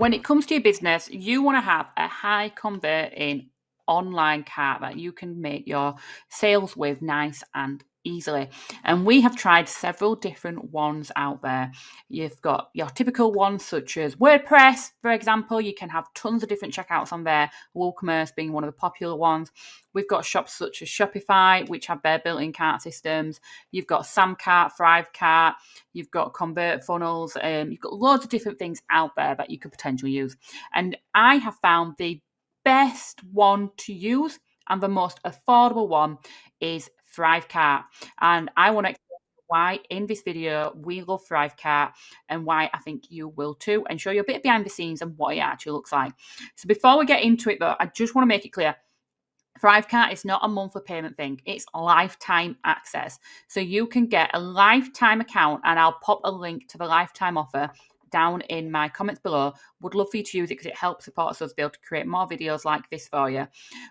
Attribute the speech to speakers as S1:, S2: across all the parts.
S1: When it comes to your business, you want to have a high converting online cart that you can make your sales with nice and easily. And we have tried several different ones out there. You've got your typical ones such as WordPress, for example. You can have tons of different checkouts on there, WooCommerce being one of the popular ones. We've got shops such as Shopify, which have their built-in cart systems. You've got Samcart, Thrivecart, you've got Convert Funnels, you've got loads of different things out there that you could potentially use. And I have found the best one to use and the most affordable one is Thrivecart. And I want to explain why in this video we love Thrivecart and why I think you will too, and show you a bit behind the scenes and what it actually looks like. So before we get into it though, I just want to make it clear. Thrivecart is not a monthly payment thing. It's lifetime access. So you can get a lifetime account, and I'll pop a link to the lifetime offer down in my comments below. Would love for you to use it because it helps support us to be able to create more videos like this for you,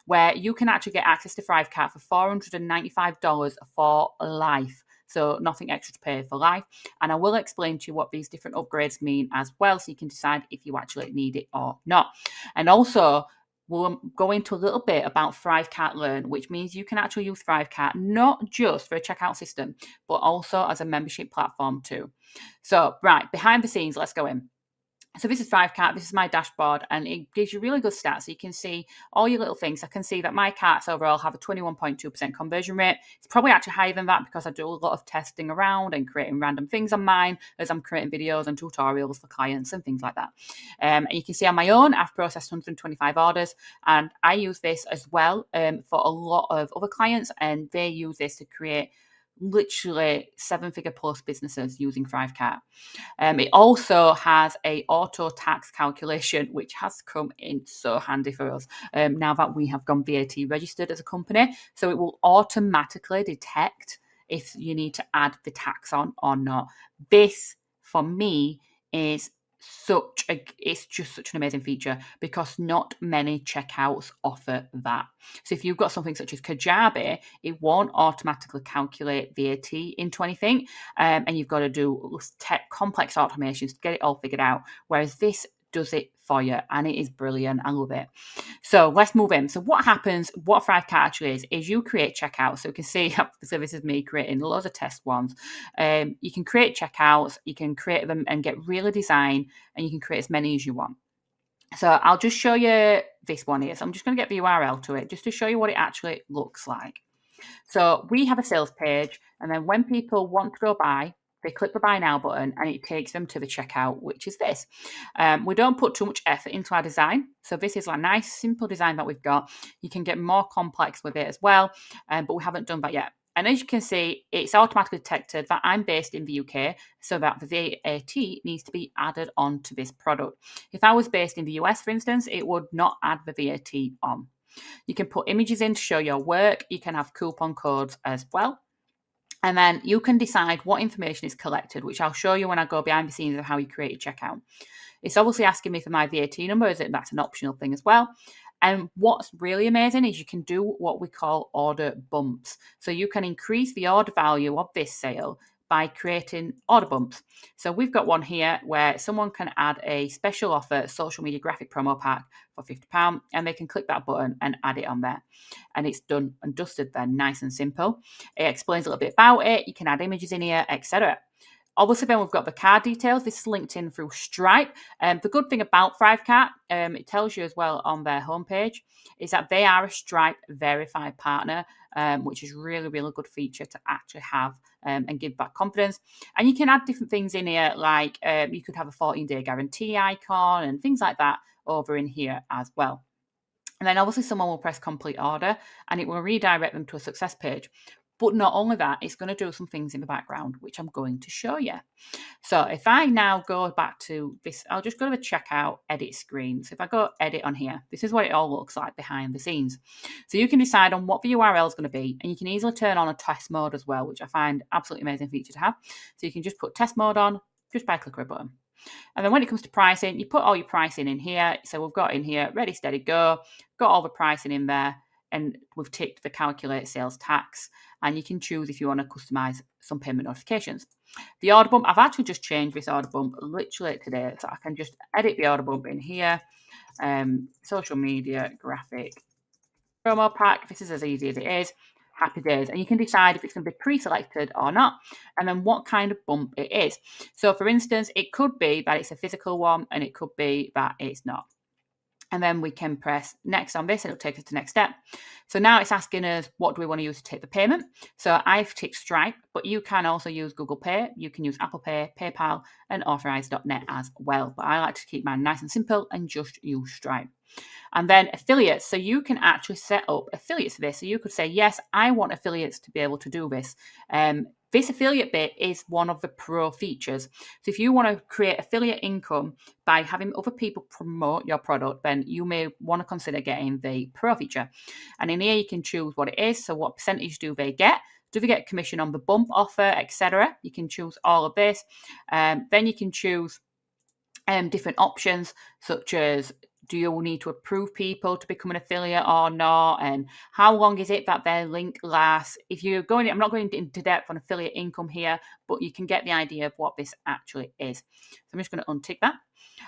S1: where you can actually get access to Thrivecart for $495 for life. So nothing extra to pay for life. And I will explain to you what these different upgrades mean as well, so you can decide if you actually need it or not. And also, we'll go into a little bit about Thrivecart Learn, which means you can actually use Thrivecart not just for a checkout system, but also as a membership platform too. So, right, behind the scenes, let's go in. So this is Thrivecart, this is my dashboard, and it gives you really good stats. So you can see all your little things. I can see that my carts overall have a 21.2% conversion rate. It's probably actually higher than that because I do a lot of testing around and creating random things on mine as I'm creating videos and tutorials for clients and things like that. And you can see on my own, I've processed 125 orders, and I use this as well for a lot of other clients, and they use this to create literally 7-figure plus businesses using Thrivecart. It also has a auto tax calculation, which has come in so handy for us now that we have gone VAT registered as a company. So it will automatically detect if you need to add the tax on or not. This, for me, is it's just such an amazing feature because not many checkouts offer that. So if you've got something such as Kajabi, it won't automatically calculate VAT into anything, and you've got to do complex automations to get it all figured out, whereas this does it for you, and it is brilliant. I love it. So let's move in. So what happens, what Thrivecart actually is you create checkouts. So you can see, so this is me creating loads of test ones. You can create checkouts, you can create them and get really design, and you can create as many as you want. So I'll just show you this one here. So I'm just going to get the URL to it just to show you what it actually looks like. So we have a sales page, and then when people want to go buy, they click the buy now button and it takes them to the checkout, which is this. We don't put too much effort into our design. So this is a nice, simple design that we've got. You can get more complex with it as well, but we haven't done that yet. And as you can see, it's automatically detected that I'm based in the UK, so that the VAT needs to be added on to this product. If I was based in the US, for instance, it would not add the VAT on. You can put images in to show your work. You can have coupon codes as well. And then you can decide what information is collected, which I'll show you when I go behind the scenes of how you create a checkout. It's obviously asking me for my VAT number, that's an optional thing as well. And what's really amazing is you can do what we call order bumps. So you can increase the order value of this sale by creating order bumps. So we've got one here where someone can add a special offer social media graphic promo pack for £50, and they can click that button and add it on there. And it's done and dusted then, nice and simple. It explains a little bit about it. You can add images in here, etc. Obviously, then we've got the card details. This is linked in through Stripe. The good thing about Thrivecart, it tells you as well on their homepage, is that they are a Stripe verified partner, which is really, really good feature to actually have and give that confidence. And you can add different things in here, like you could have a 14-day guarantee icon and things like that over in here as well. And then obviously someone will press complete order and it will redirect them to a success page. But not only that, it's going to do some things in the background, which I'm going to show you. So if I now go back to this, I'll just go to the checkout edit screen. So if I go edit on here, this is what it all looks like behind the scenes. So you can decide on what the URL is going to be, and you can easily turn on a test mode as well, which I find absolutely amazing feature to have. So you can just put test mode on just by clicking a button. And then when it comes to pricing, you put all your pricing in here. So we've got in here, ready, steady, go, got all the pricing in there, and we've ticked the calculate sales tax. and you can choose if you want to customize some payment notifications. The order bump, I've actually just changed this order bump literally today, so I can just edit the order bump in here. Social media graphic promo pack. This is as easy as it is. Happy days. And you can decide if it's going to be pre-selected or not, and then what kind of bump it is. So for instance, it could be that it's a physical one, and it could be that it's not. And then we can press next on this, and it'll take us to the next step. So now it's asking us, what do we want to use to take the payment? So I've ticked Stripe, but you can also use Google Pay. You can use Apple Pay, PayPal, and Authorize.net as well. But I like to keep mine nice and simple and just use Stripe. And then affiliates. So you can actually set up affiliates for this. So you could say, yes, I want affiliates to be able to do this. This affiliate bit is one of the pro features. So if you want to create affiliate income by having other people promote your product, then you may want to consider getting the pro feature. And in here, you can choose what it is. So what percentage do they get? Do they get commission on the bump offer, etc.? You can choose all of this. Then you can choose different options, such as, do you need to approve people to become an affiliate or not? And how long is it that their link lasts? If you're going, I'm not going into depth on affiliate income here, but you can get the idea of what this actually is. So I'm just going to untick that.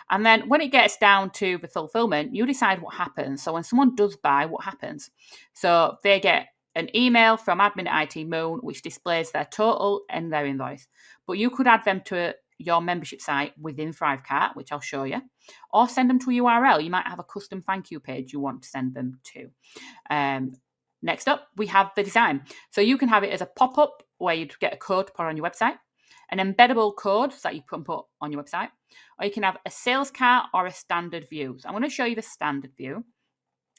S1: And then when it gets down to the fulfillment, you decide what happens. So when someone does buy, what happens? So they get an email from admin at IT Moon, which displays their total and their invoice. But you could add them to your membership site within Thrivecart, which I'll show you, or send them to a URL. You might have a custom thank you page you want to send them to. Next up, we have the design. So you can have it as a pop-up where you'd get a code to put on your website, an embeddable code that you can put on your website, or you can have a sales cart or a standard view. So I'm going to show you the standard view.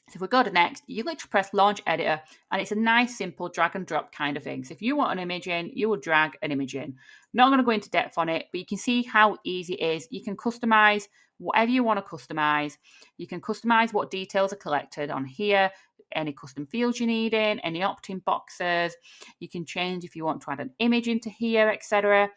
S1: So if we go to next, you literally press launch editor, and it's a nice, simple drag and drop kind of thing. So if you want an image in, you will drag an image in. Not going to go into depth on it, but you can see how easy it is. You can customize whatever you want to customize. You can customize what details are collected on here, any custom fields you need in, any opt-in boxes. You can change if you want to add an image into here, etc.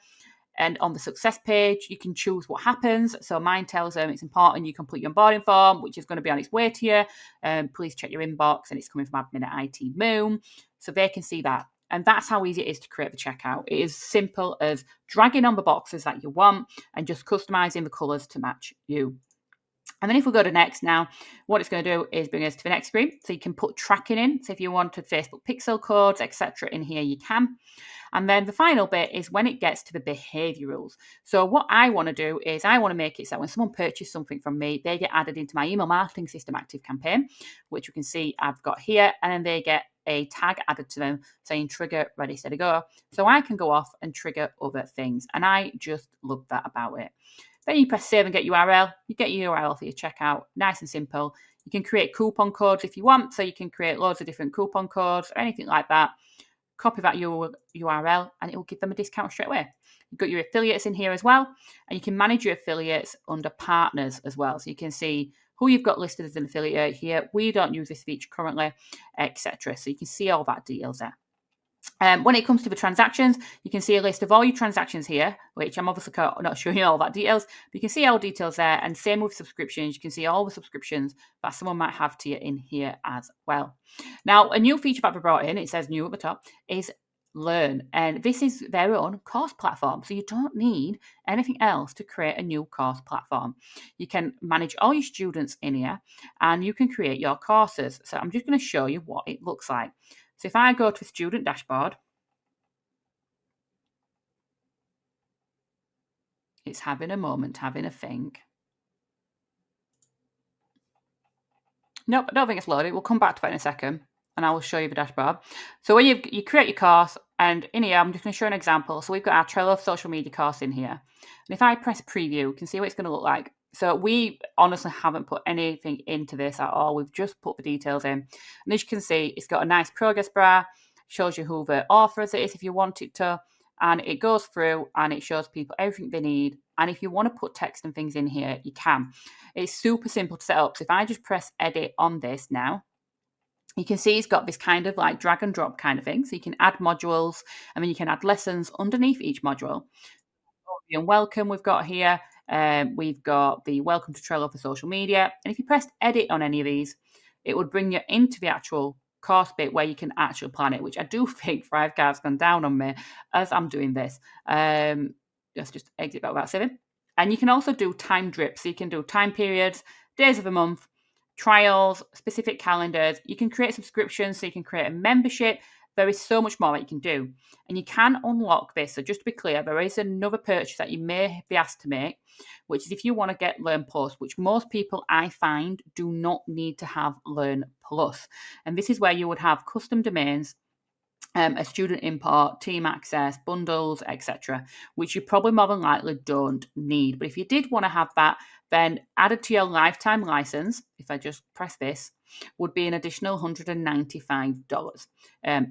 S1: And on the success page, you can choose what happens. So mine tells them it's important you complete your onboarding form, which is going to be on its way to you. Please check your inbox, and it's coming from admin at IT Moon. So they can see that. And that's how easy it is to create the checkout. It is simple as dragging on the boxes that you want and just customizing the colors to match you. And then if we go to next now, what it's going to do is bring us to the next screen. So you can put tracking in. So if you wanted Facebook pixel codes, etc. in here, you can. And then the final bit is when it gets to the behavior rules. So what I want to do is I want to make it so when someone purchases something from me, they get added into my email marketing system active campaign, which you can see I've got here. And then they get a tag added to them saying trigger, ready, steady, go. So I can go off and trigger other things. And I just love that about it. Then you press save and get URL. You get your URL for your checkout. Nice and simple. You can create coupon codes if you want. So you can create loads of different coupon codes or anything like that. Copy that URL and it will give them a discount straight away. You've got your affiliates in here as well, and you can manage your affiliates under partners as well. So you can see who you've got listed as an affiliate here. We don't use this feature currently, etc. So you can see all that details there. When it comes to the transactions, you can see a list of all your transactions here, which I'm obviously not showing you all that details, but you can see all details there. And same with subscriptions, you can see all the subscriptions that someone might have to you in here as well. Now, a new feature that we brought in, it says new at the top, is Learn. And this is their own course platform. So you don't need anything else to create a new course platform. You can manage all your students in here and you can create your courses. So I'm just going to show you what it looks like. So if I go to the student dashboard, it's having a moment, having a think. Nope, I don't think it's loaded. We'll come back to that in a second and I will show you the dashboard. So when you create your course, and in here, I'm just going to show an example. So we've got our Trello social media course in here. And if I press preview, you can see what it's going to look like. So we honestly haven't put anything into this at all. We've just put the details in. And as you can see, it's got a nice progress bar. Shows you who the authors it is if you want it to, and it goes through and it shows people everything they need. And if you want to put text and things in here, you can. It's super simple to set up. So if I just press edit on this now, you can see it's got this kind of like drag and drop kind of thing. So you can add modules and then you can add lessons underneath each module. And welcome we've got here. We've got the welcome to Trello for social media. And if you press edit on any of these, it would bring you into the actual course bit where you can actually plan it, which I do think Thrivecart's gone down on me as I'm doing this. Let's just exit back without saving. And you can also do time drips. So you can do time periods, days of the month, trials, specific calendars. You can create subscriptions, so you can create a membership. There is so much more that you can do. And you can unlock this. So just to be clear, there is another purchase that you may be asked to make, which is if you want to get Learn Plus, which most people I find do not need to have Learn Plus. And this is where you would have custom domains, a student import, team access, bundles, etc., which you probably more than likely don't need. But if you did want to have that, then added to your lifetime license, if I just press this, would be an additional $195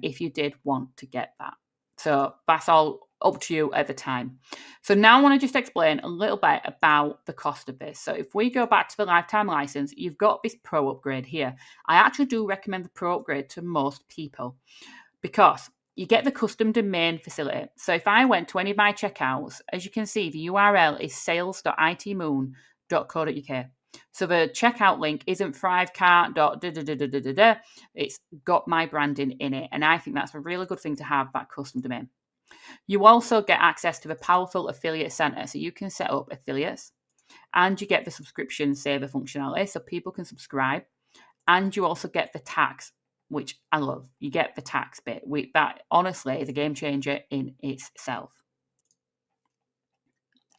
S1: if you did want to get that. So that's all up to you at the time. So now I want to just explain a little bit about the cost of this. So if we go back to the lifetime license, you've got this pro upgrade here. I actually do recommend the pro upgrade to most people, because you get the custom domain facility. So if I went to any of my checkouts, as you can see, the URL is sales.itmoon.co.uk. So the checkout link isn't Thrivecart. It's got my branding in it. And I think that's a really good thing to have, that custom domain. You also get access to the powerful affiliate center. So you can set up affiliates, and you get the subscription saver functionality so people can subscribe. And you also get the tax, which I love. You get the tax bit. That honestly is a game changer in itself.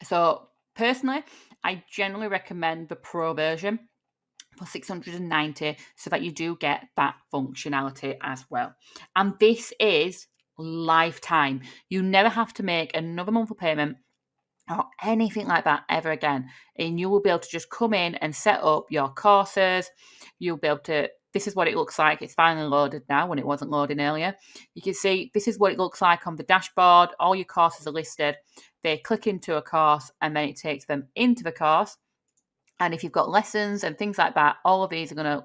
S1: So personally, I generally recommend the pro version for $690 so that you do get that functionality as well. And this is lifetime. You never have to make another monthly payment or anything like that ever again. And you will be able to just come in and set up your courses. You'll be able to, this is what it looks like. It's finally loaded now when it wasn't loading earlier. You can see this is what it looks like on the dashboard. All your courses are listed. They click into a course and then it takes them into the course. And if you've got lessons and things like that, all of these are going to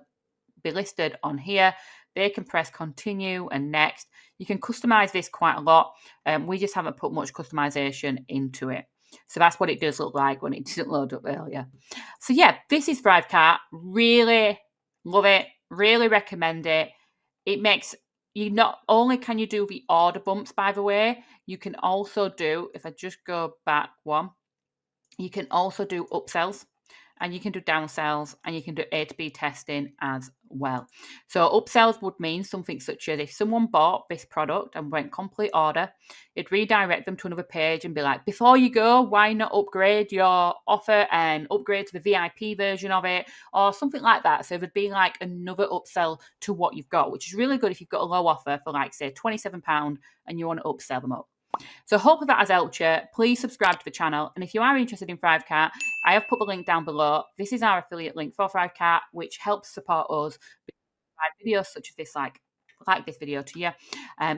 S1: be listed on here. They can press continue and next. You can customize this quite a lot. We just haven't put much customization into it. So that's what it does look like when it didn't load up earlier. So yeah, this is Thrivecart. Really love it. Really recommend it. It makes you, not only can you do the order bumps, by the way, you can also do, if I just go back one, you can also do upsells, and you can do downsells, and you can do A to B testing as well. So upsells would mean something such as if someone bought this product and went complete order, it'd redirect them to another page and be like, before you go, why not upgrade your offer and upgrade to the VIP version of it, or something like that. So it would be like another upsell to what you've got, which is really good if you've got a low offer for like, say, £27 and you want to upsell them up. So hopefully that has helped you. Please subscribe to the channel. And if you are interested in Thrivecart, I have put the link down below. This is our affiliate link for Thrivecart, which helps support us with videos such as this, like this video to you.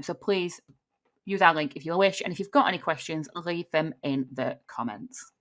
S1: So please use our link if you wish. And if you've got any questions, leave them in the comments.